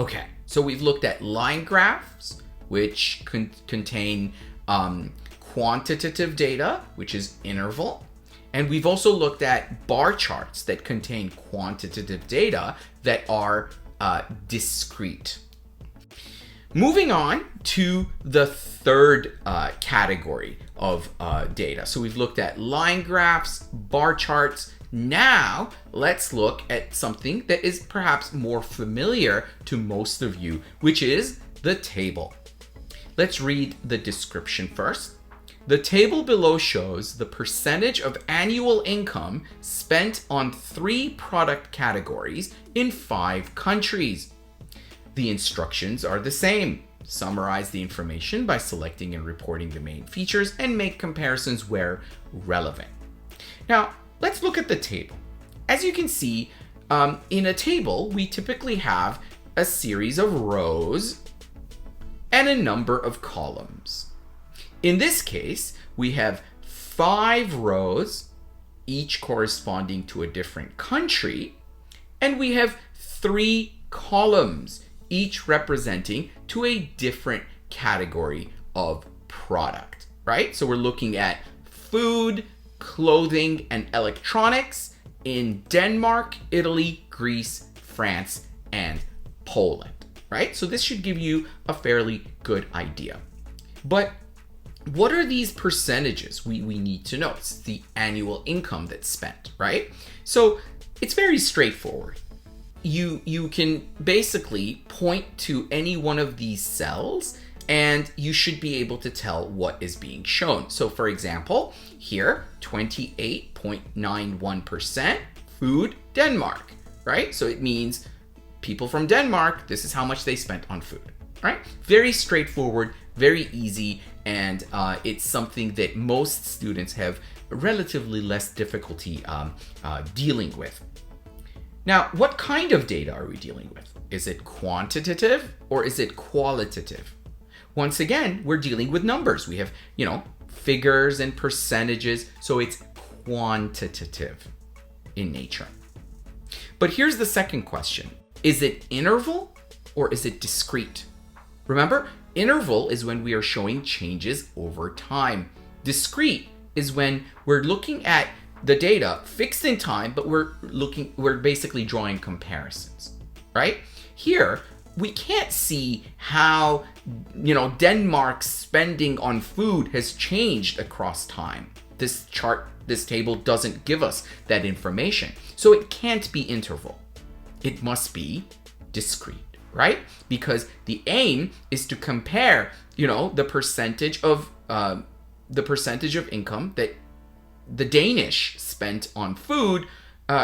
Okay, so we've looked at line graphs, which contain quantitative data, which is interval. And we've also looked at bar charts that contain quantitative data that are discrete. Moving on to the third category of data. So we've looked at line graphs, bar charts. Now let's look at something that is perhaps more familiar to most of you, which is the table. Let's read the description first. The table below shows the percentage of annual income spent on 3 product categories in 5 countries. The instructions are the same. Summarize the information by selecting and reporting the main features and make comparisons where relevant. Now, let's look at the table. As you can see, in a table, we typically have a series of rows and a number of columns. In this case, we have 5 rows, each corresponding to a different country, and we have 3 columns, each representing to a different category of product, right? So we're looking at food, clothing, and electronics in Denmark, Italy, Greece, France, and Poland, right? So this should give you a fairly good idea. But what are these percentages we need to know? It's the annual income that's spent, right? So it's very straightforward. You can basically point to any one of these cells and you should be able to tell what is being shown. So for example, here, 28.91% food Denmark, right? So it means people from Denmark, this is how much they spent on food, right? Very straightforward, very easy, and it's something that most students have relatively less difficulty dealing with. Now, what kind of data are we dealing with? Is it quantitative or is it qualitative? Once again, we're dealing with numbers. We have, figures and percentages, so it's quantitative in nature. But here's the second question. Is it interval or is it discrete? Remember, interval is when we are showing changes over time. Discrete is when we're looking at the data fixed in time, but we're basically drawing comparisons, right? Here, we can't see how, Denmark's spending on food has changed across time. This table doesn't give us that information. So it can't be interval. It must be discrete, right? Because the aim is to compare, the percentage of income that the Danish spent on food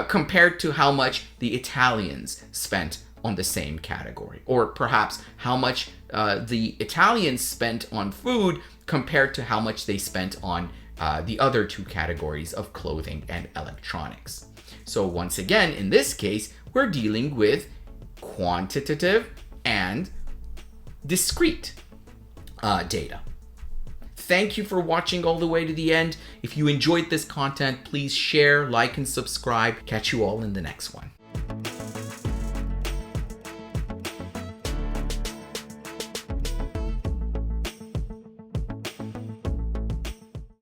compared to how much the Italians spent on the same category, or perhaps how much the Italians spent on food compared to how much they spent on the other 2 categories of clothing and electronics. So once again, in this case, we're dealing with quantitative and discrete data. Thank you for watching all the way to the end. If you enjoyed this content, please share, like, and subscribe. Catch you all in the next one.